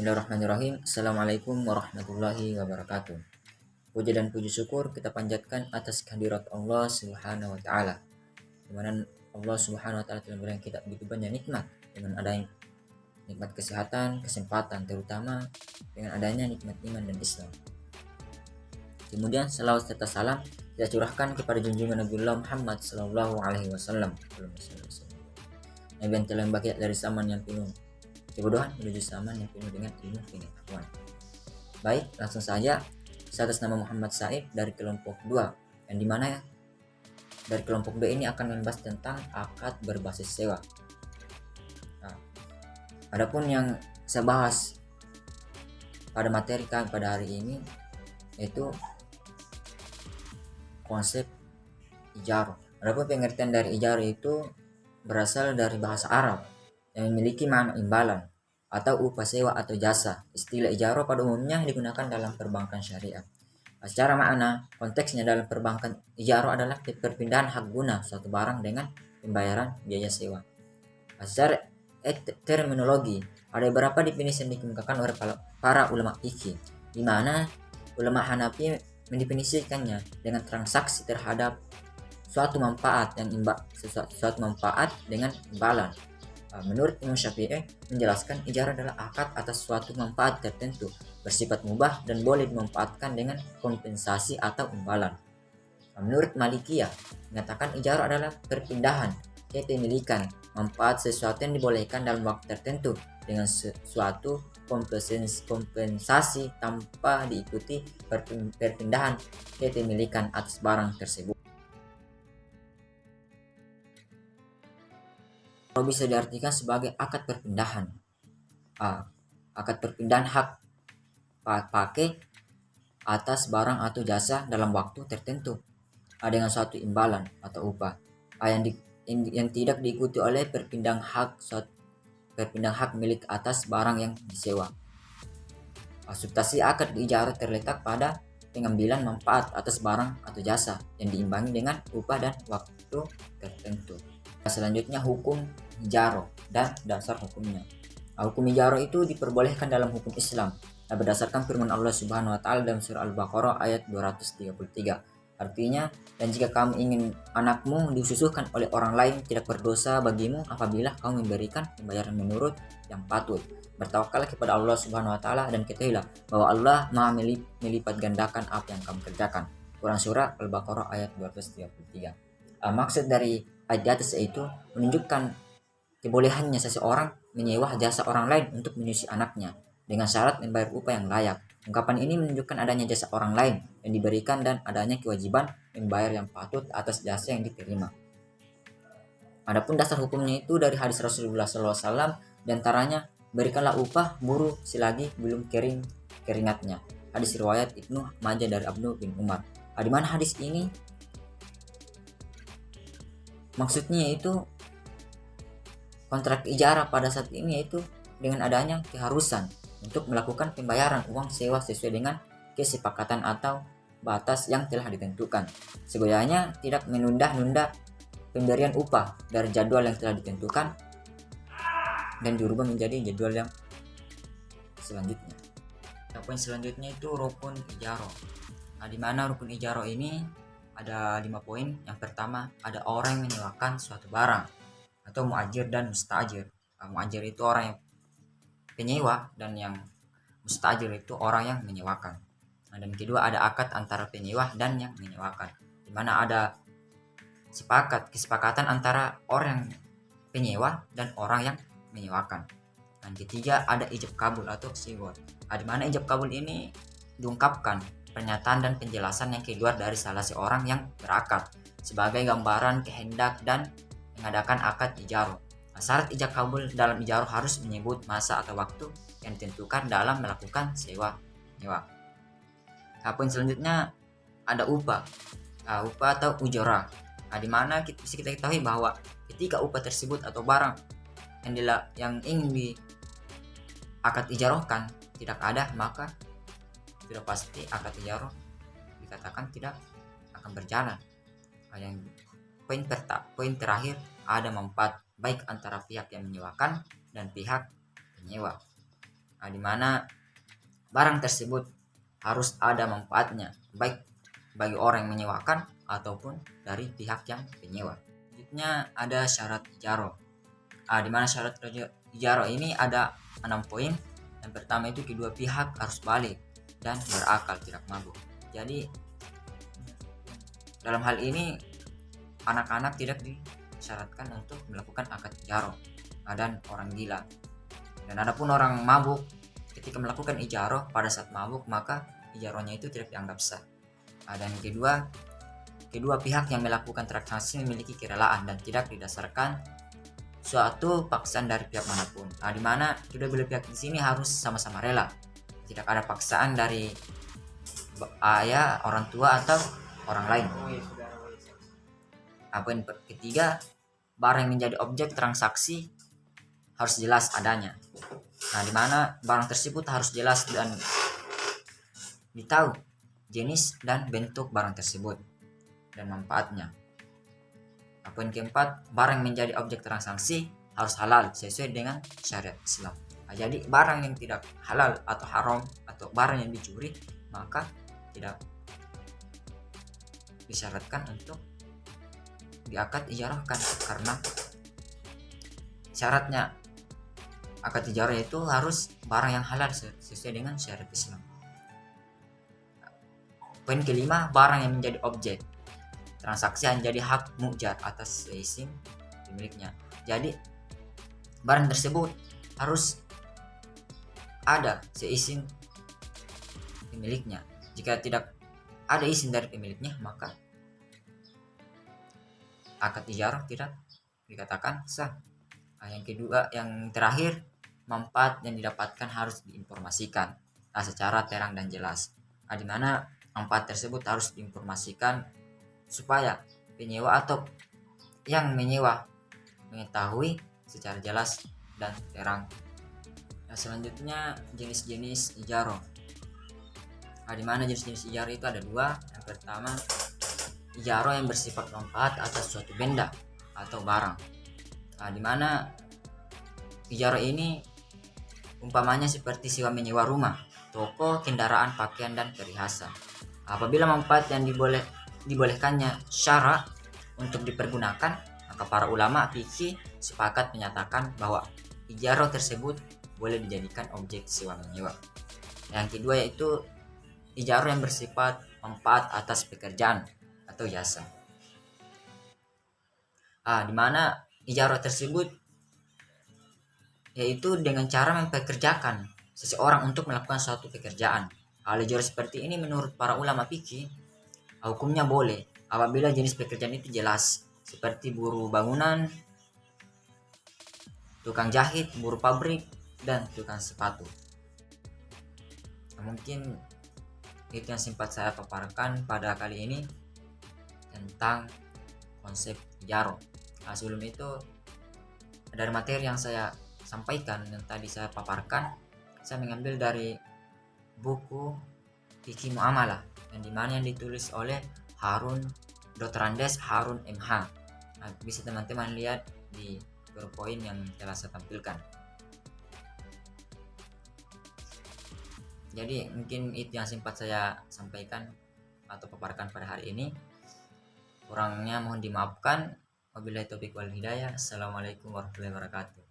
Bismillahirrahmanirrahim. Assalamualaikum warahmatullahi wabarakatuh. Puji dan puji syukur kita panjatkan atas kehadirat Allah Subhanahu wa taala. Di mana Allah Subhanahu wa taala telah memberikan kita begitu banyak nikmat, dengan adanya nikmat kesehatan, kesempatan, terutama dengan adanya nikmat iman dan Islam. Kemudian salawat serta salam kita curahkan kepada junjungan Nabiullah Muhammad sallallahu alaihi wasallam. Nabi yang telah bangkit dari zaman yang penuh kebodohan menuju zaman yang penuh dengan ilmu pengetahuan. Baik, langsung saja. Saya atas nama Muhammad Said dari kelompok 2, yang dimana dari kelompok B ini akan membahas tentang akad berbasis sewa. Nah, adapun yang saya bahas pada materi kami pada hari ini yaitu konsep ijarah. Adapun pengertian dari ijarah itu berasal dari bahasa Arab yang memiliki makna imbalan atau upah sewa atau jasa. Istilah ijarah pada umumnya digunakan dalam perbankan syariah. Secara makna, konteksnya dalam perbankan ijarah adalah perpindahan hak guna suatu barang dengan pembayaran biaya sewa. Secara terminologi, ada beberapa definisi yang dikemukakan oleh para ulama fikih, di mana ulama Hanafi mendefinisikannya dengan transaksi terhadap suatu manfaat dengan imbalan. Menurut Imam Syafi'i menjelaskan ijarah adalah akad atas suatu manfaat tertentu, bersifat mubah dan boleh dimanfaatkan dengan kompensasi atau imbalan. Menurut Malikiyah mengatakan ijarah adalah perpindahan kepemilikan manfaat sesuatu yang dibolehkan dalam waktu tertentu dengan suatu kompensasi tanpa diikuti perpindahan kepemilikan atas barang tersebut. Bisa diartikan sebagai akad perpindahan. Akad perpindahan hak pakai atas barang atau jasa dalam waktu tertentu dengan suatu imbalan atau upah yang tidak diikuti oleh perpindahan hak milik atas barang yang disewa. Substansi akad ijarah terletak pada pengambilan manfaat atas barang atau jasa yang diimbangi dengan upah dan waktu tertentu. Selanjutnya, hukum ijarah dan dasar hukumnya. Hukum ijarah itu diperbolehkan dalam hukum Islam berdasarkan firman Allah Subhanahu wa taala dalam surah Al-Baqarah ayat 233. Artinya, dan jika kamu ingin anakmu disusuhkan oleh orang lain, tidak berdosa bagimu apabila kamu memberikan pembayaran menurut yang patut. Bertawakallah kepada Allah Subhanahu wa taala dan ketahuilah bahwa Allah Maha melipat gandakan apa yang kamu kerjakan. Quran surah Al-Baqarah ayat 233. Maksud dari ayat di atas yaitu menunjukkan kebolehannya seseorang menyewa jasa orang lain untuk menyusui anaknya dengan syarat membayar upah yang layak. Ungkapan ini menunjukkan adanya jasa orang lain yang diberikan dan adanya kewajiban membayar yang patut atas jasa yang diterima. Adapun dasar hukumnya itu dari hadis Rasulullah SAW, diantaranya berikanlah upah buruh selagi belum kering keringatnya. Hadis riwayat Ibnu Majah dari Abdullah bin Umar. Di mana hadis ini maksudnya yaitu kontrak ijarah pada saat ini yaitu dengan adanya keharusan untuk melakukan pembayaran uang sewa sesuai dengan kesepakatan atau batas yang telah ditentukan. Segoyanya tidak menunda-nunda pemberian upah dari jadwal yang telah ditentukan dan dirubah menjadi jadwal yang selanjutnya. Poin selanjutnya itu rukun ijarah. Di mana rukun ijarah ini ada 5 poin. Yang pertama, ada orang yang menyewakan suatu barang atau muajir dan mustajir. Muajir itu orang yang penyewa dan yang mustajir itu orang yang menyewakan. Dan kedua, ada akad antara penyewa dan yang menyewakan, di mana ada kesepakatan antara orang penyewa dan orang yang menyewakan. Dan ketiga, ada ijab kabul atau siwot, di mana ijab kabul ini diungkapkan pernyataan dan penjelasan yang keluar dari salah seorang yang berakad sebagai gambaran kehendak dan mengadakan akad ijarah. Syarat ijab kabul dalam ijarah harus menyebut masa atau waktu yang ditentukan dalam melakukan sewa-nyewa. Poin selanjutnya ada upah atau ujrah. Di mana bisa kita ketahui bahwa ketika upah tersebut atau barang yang ingin di akad ijarahkan tidak ada, maka sudah pasti akad ijarah dikatakan tidak akan berjalan. Yang poin terakhir, ada manfaat baik antara pihak yang menyewakan dan pihak penyewa. di mana barang tersebut harus ada manfaatnya, baik bagi orang yang menyewakan ataupun dari pihak yang penyewa. Selanjutnya ada syarat ijaro. Di mana syarat ijaro ini ada 6 poin. Yang pertama itu kedua pihak harus balik dan berakal, tidak mabuk. Jadi dalam hal ini anak-anak tidak disyaratkan untuk melakukan akad ijaro dan orang gila. Dan adapun orang mabuk ketika melakukan ijaro pada saat mabuk, maka ijaronya itu tidak dianggap sah. Dan kedua pihak yang melakukan transaksi memiliki kerelaan dan tidak didasarkan suatu paksaan dari pihak manapun. Di mana kedua belah pihak di sini harus sama-sama rela. Tidak ada paksaan dari ayah, orang tua atau orang lain. Poin ketiga, barang yang menjadi objek transaksi harus jelas adanya. Di mana barang tersebut harus jelas dan ditahu jenis dan bentuk barang tersebut dan manfaatnya. Poin keempat, barang menjadi objek transaksi harus halal sesuai dengan syariat Islam. Jadi barang yang tidak halal atau haram atau barang yang dicuri, maka tidak disyaratkan untuk diakad ijarahkan, karena syaratnya akad ijarah itu harus barang yang halal sesuai dengan syariat Islam. Poin kelima, barang yang menjadi objek transaksi menjadi hak mujar atas seizin pemiliknya. Jadi barang tersebut harus ada seizin pemiliknya. Jika tidak ada izin dari pemiliknya, maka akad ijarah tidak dikatakan sah. Yang terakhir, manfaat yang didapatkan harus diinformasikan secara terang dan jelas. Di mana manfaat tersebut harus diinformasikan supaya penyewa atau yang menyewa mengetahui secara jelas dan terang. Selanjutnya jenis-jenis ijaro. Di mana jenis-jenis ijaro itu ada dua. Yang pertama, ijaro yang bersifat manfaat atas suatu benda atau barang. Di mana ijaro ini umpamanya seperti sewa menyewa rumah, toko, kendaraan, pakaian, dan perhiasan. Apabila manfaat yang dibolehkannya syara untuk dipergunakan, maka para ulama fikih sepakat menyatakan bahwa ijaro tersebut boleh dijadikan objek sewa menyewa. Yang kedua yaitu ijaro yang bersifat manfaat atas pekerjaan atau jasa. Di mana ijaro tersebut yaitu dengan cara mempekerjakan seseorang untuk melakukan suatu pekerjaan. Hal ijaro seperti ini menurut para ulama fikih hukumnya boleh apabila jenis pekerjaan itu jelas, seperti buruh bangunan, tukang jahit, buruh pabrik, dan tukang sepatu. Mungkin itu yang sempat saya paparkan pada kali ini tentang konsep ijaro. Sebelum itu, dari materi yang saya sampaikan yang tadi saya paparkan, saya mengambil dari buku Fikih Muamalah yang ditulis oleh Dr. Andes Harun MH. Bisa teman-teman lihat di PowerPoint yang telah saya tampilkan. Jadi mungkin itu yang sempat saya sampaikan atau paparkan pada hari ini. Kurangnya mohon dimaafkan. Wabillahi taufiq wal hidayah. Assalamualaikum warahmatullahi wabarakatuh.